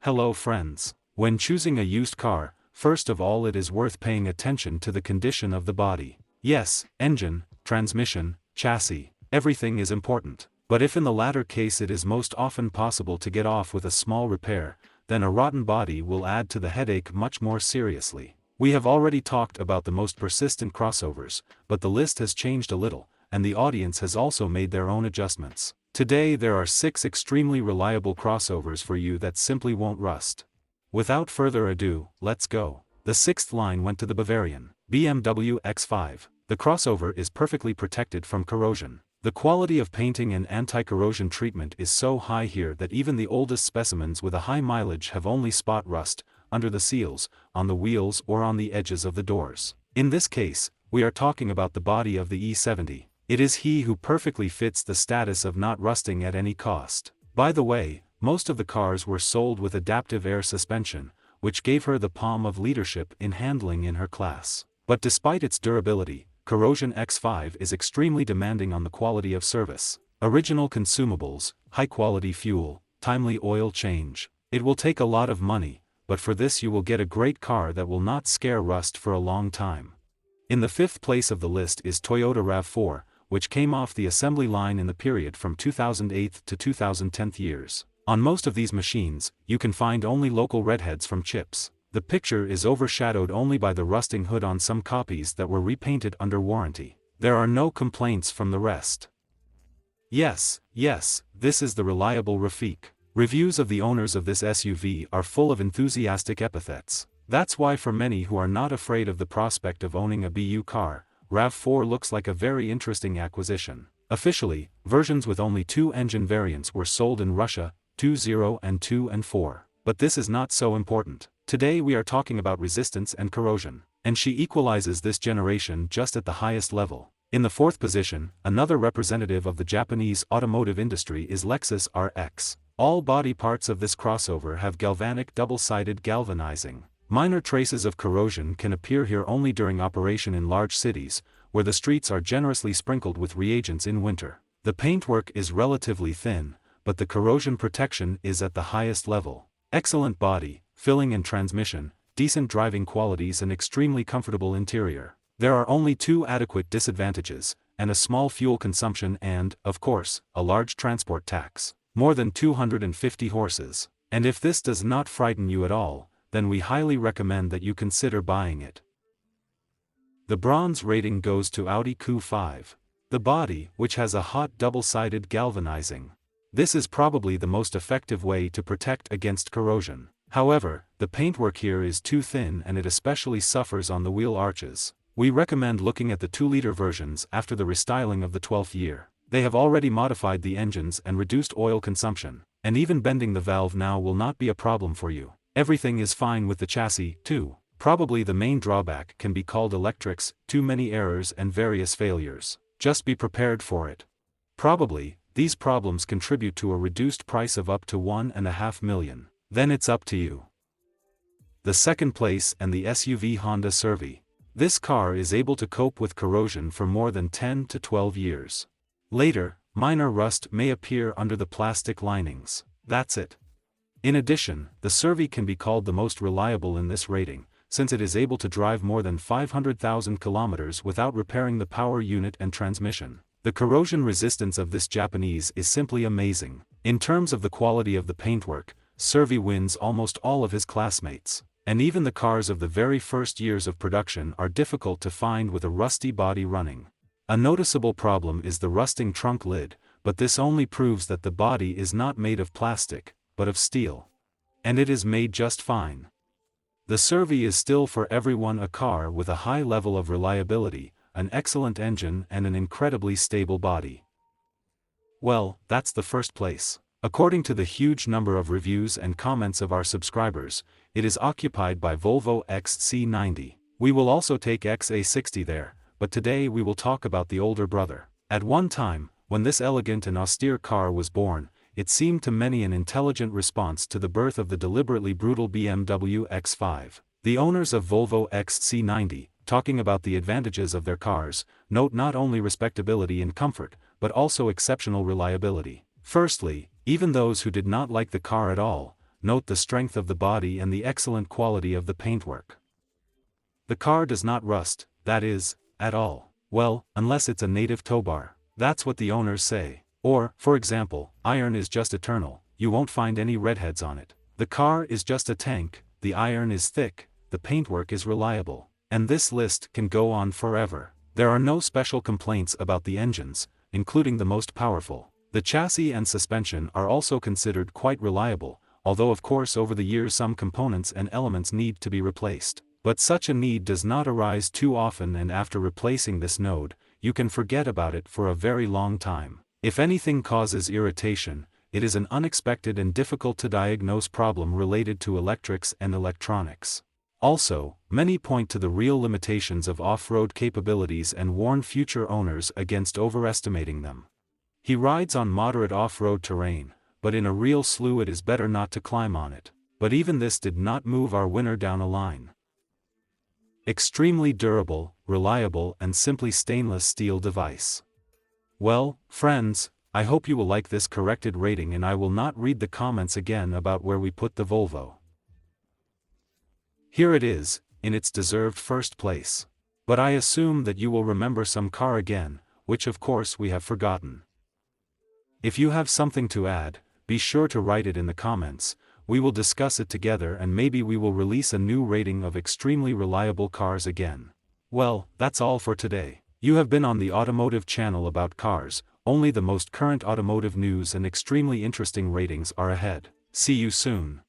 Hello friends. When choosing a used car, first of all it is worth paying attention to the condition of the body. Yes, engine, transmission, chassis, everything is important. But if in the latter case it is most often possible to get off with a small repair, then a rotten body will add to the headache much more seriously. We have already talked about the most persistent crossovers, but the list has changed a little, and the audience has also made their own adjustments. Today there are 6 extremely reliable crossovers for you that simply won't rust. Without further ado, let's go. The 6th line went to the Bavarian BMW X5. The crossover is perfectly protected from corrosion. The quality of painting and anti-corrosion treatment is so high here that even the oldest specimens with a high mileage have only spot rust, under the seals, on the wheels or on the edges of the doors. In this case, we are talking about the body of the E70. It is he who perfectly fits the status of not rusting at any cost. By the way, most of the cars were sold with adaptive air suspension, which gave her the palm of leadership in handling in her class. But despite its durability, Corrosion X5 is extremely demanding on the quality of service. Original consumables, high-quality fuel, timely oil change. It will take a lot of money, but for this you will get a great car that will not scare rust for a long time. In the 5th place of the list is Toyota RAV4, which came off the assembly line in the period from 2008 to 2010 years. On most of these machines, you can find only local redheads from chips. The picture is overshadowed only by the rusting hood on some copies that were repainted under warranty. There are no complaints from the rest. Yes, this is the reliable Rafiq. Reviews of the owners of this SUV are full of enthusiastic epithets. That's why for many who are not afraid of the prospect of owning a BU car, RAV4 looks like a very interesting acquisition. Officially, versions with only 2 engine variants were sold in Russia, 2.0 and 2 and 4. But this is not so important. Today we are talking about resistance and corrosion, and she equalizes this generation just at the highest level. In the 4th position, another representative of the Japanese automotive industry is Lexus RX. All body parts of this crossover have galvanic double-sided galvanizing. Minor traces of corrosion can appear here only during operation in large cities, where the streets are generously sprinkled with reagents in winter. The paintwork is relatively thin, but the corrosion protection is at the highest level. Excellent body, filling and transmission, decent driving qualities and extremely comfortable interior. There are only 2 adequate disadvantages, and a small fuel consumption and, of course, a large transport tax. More than 250 horses. And if this does not frighten you at all, then we highly recommend that you consider buying it. The bronze rating goes to Audi Q5. The body, which has a hot double-sided galvanizing. This is probably the most effective way to protect against corrosion. However, the paintwork here is too thin and it especially suffers on the wheel arches. We recommend looking at the 2-liter versions after the restyling of the 12th year. They have already modified the engines and reduced oil consumption, and even bending the valve now will not be a problem for you. Everything is fine with the chassis, too. Probably the main drawback can be called electrics, too many errors and various failures. Just be prepared for it. Probably, these problems contribute to a reduced price of up to $1.5 million. Then it's up to you. The 2nd place and the SUV Honda Cervi. This car is able to cope with corrosion for more than 10 to 12 years. Later, minor rust may appear under the plastic linings. That's it. In addition, the Cervi can be called the most reliable in this rating, since it is able to drive more than 500,000 kilometers without repairing the power unit and transmission. The corrosion resistance of this Japanese is simply amazing. In terms of the quality of the paintwork, Cervi wins almost all of his classmates. And even the cars of the very first years of production are difficult to find with a rusty body running. A noticeable problem is the rusting trunk lid, but this only proves that the body is not made of plastic, but of steel. And it is made just fine. The Cervi is still for everyone a car with a high level of reliability, an excellent engine and an incredibly stable body. Well, that's the 1st place. According to the huge number of reviews and comments of our subscribers, it is occupied by Volvo XC90. We will also take XA60 there, but today we will talk about the older brother. At one time, when this elegant and austere car was born, it seemed to many an intelligent response to the birth of the deliberately brutal BMW X5. The owners of Volvo XC90, talking about the advantages of their cars, note not only respectability and comfort, but also exceptional reliability. Firstly, even those who did not like the car at all, note the strength of the body and the excellent quality of the paintwork. The car does not rust, that is, at all. Well, unless it's a native tow bar. That's what the owners say. Or, for example, iron is just eternal, you won't find any redheads on it. The car is just a tank, the iron is thick, the paintwork is reliable. And this list can go on forever. There are no special complaints about the engines, including the most powerful. The chassis and suspension are also considered quite reliable, although of course over the years some components and elements need to be replaced. But such a need does not arise too often, and after replacing this node, you can forget about it for a very long time. If anything causes irritation, it is an unexpected and difficult to diagnose problem related to electrics and electronics. Also, many point to the real limitations of off-road capabilities and warn future owners against overestimating them. He rides on moderate off-road terrain, but in a real slough it is better not to climb on it. But even this did not move our winner down a line. Extremely durable, reliable and simply stainless steel device. Well, friends, I hope you will like this corrected rating, and I will not read the comments again about where we put the Volvo. Here it is, in its deserved first place. But I assume that you will remember some car again, which of course we have forgotten. If you have something to add, be sure to write it in the comments. We will discuss it together, and maybe we will release a new rating of extremely reliable cars again. Well, that's all for today. You have been on the Automotive channel about cars. Only the most current automotive news and extremely interesting ratings are ahead. See you soon.